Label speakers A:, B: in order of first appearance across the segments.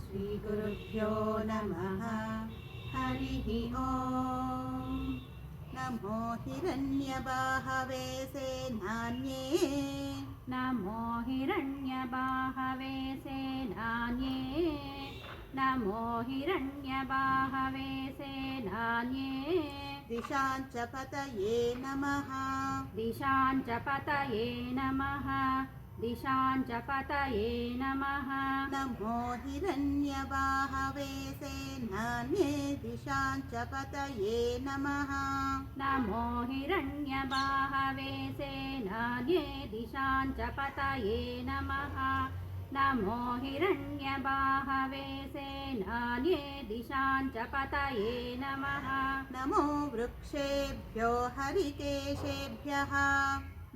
A: श्रीगुरुभ्यो नमः। हरिः ॐ। नमो हिरण्यबाहवे सेनान्ये,
B: नमो हिरण्यबाहवे सेनान्ये, नमो हिरण्यबाहवे सेनान्ये।
A: दिशाञ्च पतये नमः,
B: दिशाञ्च पतये नमः, दिशाञ्च पतये नमः।
A: नमो हिरण्यबाहवे सेनान्ये, दिशाञ्च पतये नमः।
B: नमो हिरण्यबाहवे सेनान्ये, दिशाञ्च पतये नमः। नमो हिरण्यबाहवे सेनान्ये, दिशाञ्च पतये नमः।
A: नमो वृक्षेभ्यो हरिकेशेभ्यः,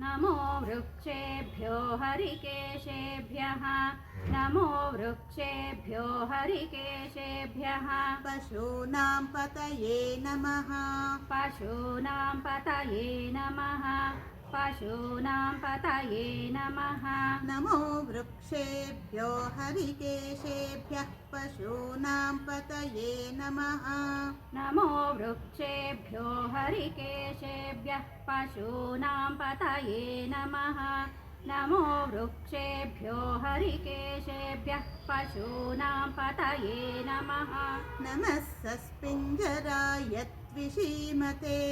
B: नमो वृक्षेभ्यो हरिकेशेभ्यः, नमो वृक्षेभ्यो हरिकेशेभ्यः।
A: पशूनां पतये नमः,
B: पशूनां पतये नमः, पशूनां पतये नमः।
A: नमो वृक्षेभ्यो हरिकेशेभ्यः, पशूनां पतये नमः।
B: नमो वृक्षेभ्यो हरिकेशेभ्यः, पशूनां पतये नमः। नमो वृक्षेभ्यो हरिकेशेभ्यः, पशूनां पतये नमः।
A: नमः सस्पिञ्जराय त्विषीमते,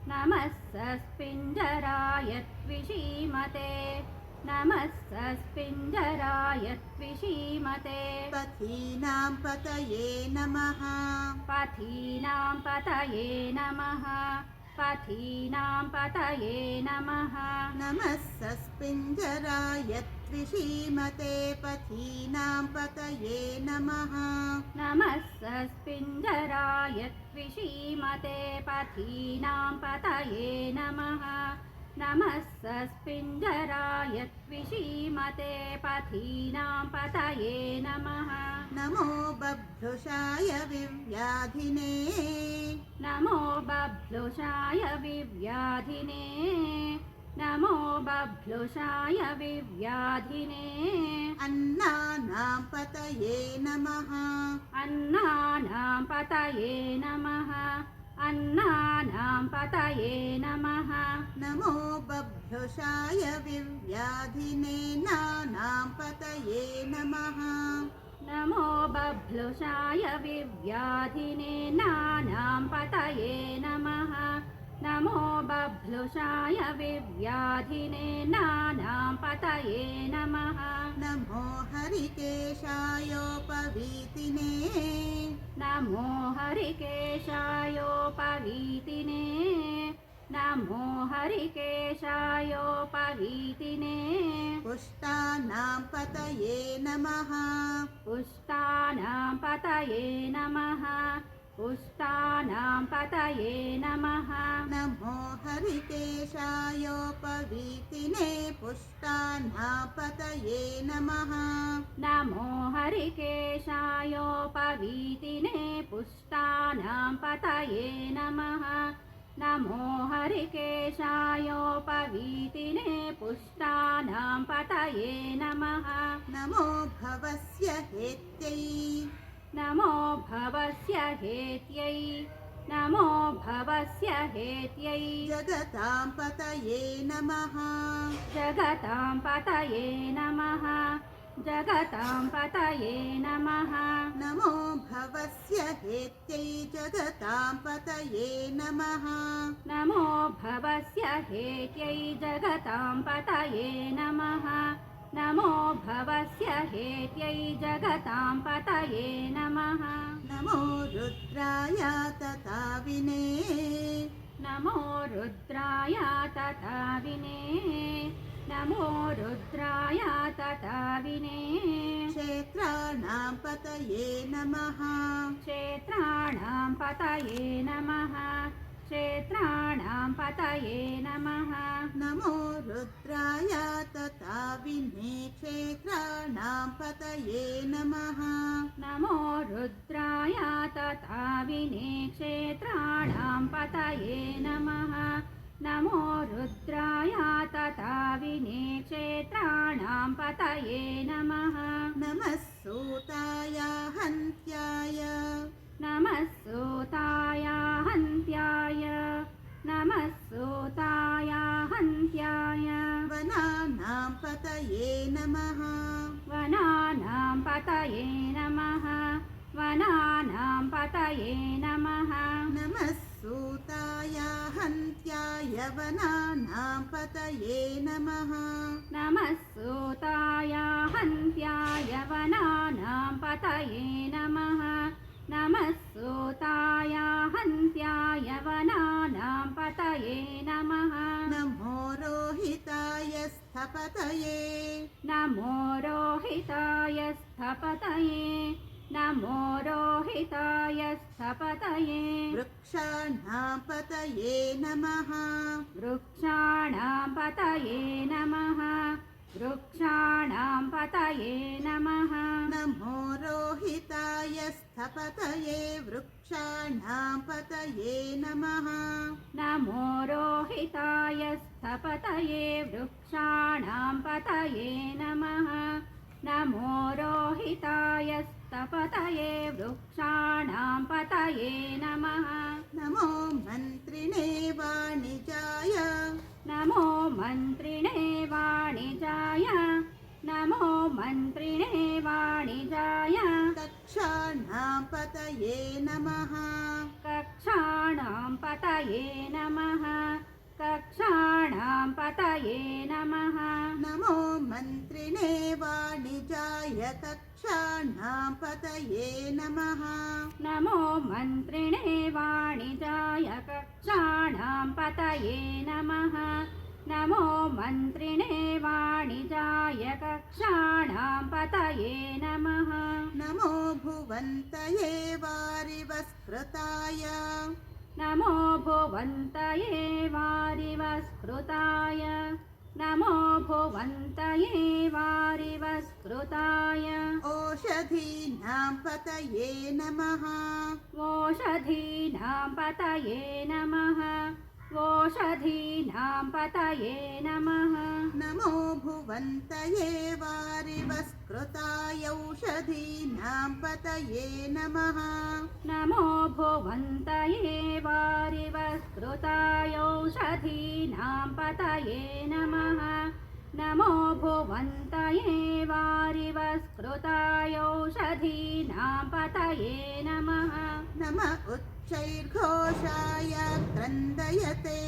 B: नमः सस्पिञ्जराय त्विषीमते, नमः सस्पिञ्जराय त्विषीमते।
A: पथीनां पतये नमः,
B: पथीनां पतये नमः, पथीनां पतये नमः।
A: नमः सस्पिञ्जराय त्विषीमते, पथीनां पतये नमः।
B: नमः सस्पिञ्जराय त्विषीमते, पथीनां पतये नमः। नमः सस्पिञ्जराय त्विषीमते, पथीनां पतये नमः।
A: नमो बभ्रुषाय विव्याधिने,
B: नमो बभ्रुषाय विव्याधिने, नमो बभ्रुषाय विव्याधिने।
A: अन्नानां पतये नमः,
B: अन्नानां पतये नमः, अन्नानां पतये नमः।
A: नमो बभ्रुषाय विव्याधिने, नानां पतये नमः।
B: नमो बभ्रुषाय विव्याधिने, नानां पतये नमः। नमो बभ्रुषाय विव्याधिने, नानां पतये नमः।
A: नमो हरिकेशायोपवीतिने,
B: नमो हरिकेशायोपवीतिने, नमो हरिकेशायोपवीतिने।
A: पुष्टानां पतये नमः,
B: पुष्टानां पतये नमः, पुष्टानां पतये नमः।
A: नमो हरिकेशायोपवीतिने, पुष्टानां पतये नमः।
B: नमो हरिकेशायोपवीतिने, पुष्टानां पतये नमः। नमो हरिकेशायोपवीतिने, पुष्टानां पतये नमः।
A: नमो भवस्य हेत्यै,
B: नमो भवस्य हेत्यै, नमो भवस्य हेत्यै।
A: जगतां पतये नमः,
B: जगतां पतये नमः, जगतां पतये नमः।
A: नमो भवस्य हेत्यै, जगतां पतये नमः।
B: नमो भवस्य हेत्यै, जगतां पतये नमः। नमो भवस्य हेत्यै, जगतां पतये नमः।
A: नमो रुद्राय तताविने,
B: नमो रुद्राय तताविने, नमो रुद्राय तताविने।
A: क्षेत्राणां पतये नमः,
B: क्षेत्राणां पतये नमः, क्षेत्राणां पतये नमः।
A: नमो रुद्राय तताविने, क्षेत्राणां पतये नमः।
B: नमो रुद्राय तताविने, क्षेत्राणां पतये नमः। नमो रुद्राय तताविने, क्षेत्राणां पतये नमः।
A: नमः सूताय पतये नमः
B: वनानां पतये नमः वनानां पतये नमः
A: नमः सूताय हन्त्याय वनानां पतये नमः
B: नमः सूताय हन्त्याय वनानां पतये नमः नमः सूताय हन्त्याय वनानां पतये नमः
A: नमो रोहिताय स्थपतये
B: नमो रोहिताय स्थपतये नमो रोहिताय स्थपतये
A: वृक्षाणां पतये नमः
B: वृक्षाणां पतये नमः वृक्षाणां पतये नमः
A: नमो रोहिताय स्थपतये वृक्षाणां पतये नमः
B: नमो रोहिताय स्थपतये वृक्षाणां पतये नमः नमो रोहिताय स्थपतये वृक्षाणां पतये नमः
A: नमो मन्त्रिणे वाणिजाय
B: नमो मन्त्रिणे वाणिजाय नमो मन्त्रिणे वाणिजाय
A: कक्षाणां पतये नमः
B: कक्षाणां पतये नमः कक्षाणां पतये नमः
A: नमो मन्त्रिणे वाणिजाय कक्षाणां पतये नमः
B: नमो मन्त्रिणे वाणिजाय कक्षाणां पतये नमः नमो मन्त्रिणे वाणिजाय कक्षाणां पतये नमः
A: नमो भुवन्तये वारिवस्कृताय
B: नमो भुवन्तये वारिवस्कृताय नमो भुवन्तये वारिवस्कृताय
A: ओषधीनां पतये नमः
B: ओषधीनां पतये नमः ओषधीनां पतये नमः
A: नमो भुवन्तये वारिवस्कृताय औषधीनां पतये नमः
B: नमो भुवन्तये वारिवस्कृताय औषधीनां पतये नमः नमो भुवन्तये वारिवस्कृताय औषधीनां पतये नमः
A: नम उच्चैर्घोषाय क्रन्दयते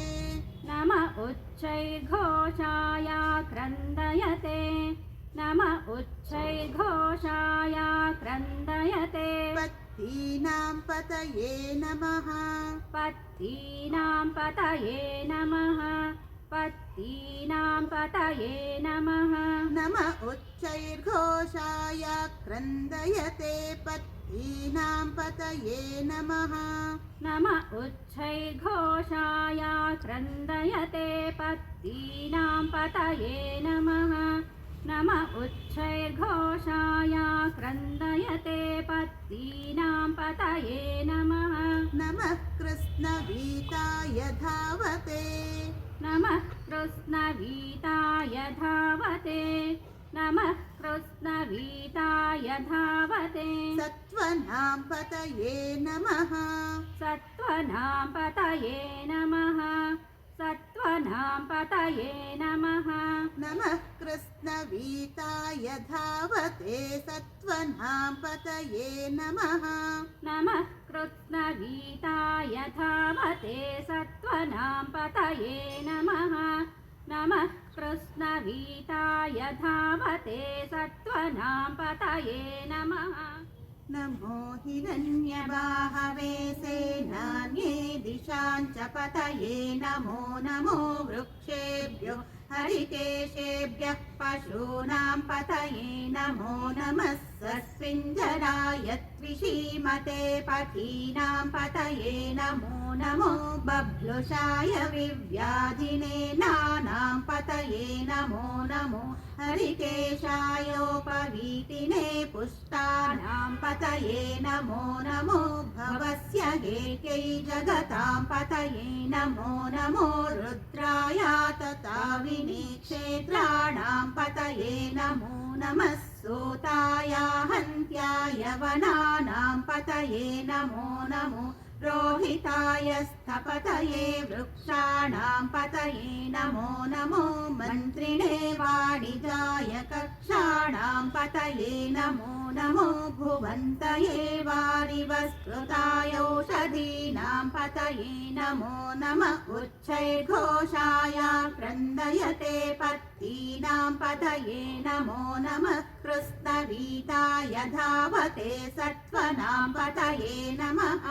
B: नम उच्चैर्घोषाय क्रन्दयते नम उच्चैर्घोषाय क्रन्दयते
A: पत्तीनां पतये नमः
B: पत्तीनां पतये नमः पत्तीनां पतये नमः
A: नम उच्चैर्घोषाय क्रन्दयते पत्तीनां पतये नमः
B: नम उच्चैर्घोषाय क्रन्दयते पत्तीनां पतये नमः नम उच्चैर्घोषाय क्रन्दयते पत्तीनां पतये नमः
A: नमः कृष्णवीताय धावते
B: नमः कृष्णवीताय धावते नमः कृष्णवीताय धावते
A: सत्त्वनां पतये नमः
B: सत्त्वनां पतये नमः सत्त्वनां पतये नमः
A: नमः कृष्णवीताय धावते सत्त्वनां पतये नमः
B: नमः कृष्णवीताय धावते सत्त्वनां पतये नमः नमः कृष्णवीताय धावते सत्त्वनां पतये नमः
A: नमो हिरण्यबाहवे सेनान्ये दिशां च पतये नमो नमो वृक्षेभ्यो हरिकेशेभ्यः पशूनां पतये नमो नमः सस्विञ्जराय त्विषीमते पथीनां पतये नमो नमो बभ्लुषाय विव्याधिने नानां पतये नमो नमो हरिकेशायोपवीतिने पुष्टानां पतये नमो नमो भवस्य हेकै जगतां पतये नमो नमो रुद्राय तथा विनिक्षेत्राणां पतये नमो नमः सूताय हन्त्याय वनानां पतये नमो नमो रोहिताय स्थपतये वृक्षाणां पतये नमो नमो मन्त्रिणे वाणिजाय कक्षाणां पतये नमो नमो भुवन्तये वारिवस्कृताय औषधीनां पतये नमो नमः उच्चैर्घोषाय क्रन्दयते पत्तीनां पतये नमो नमः कृष्णवीताय धावते सत्त्वनां पतये नमः।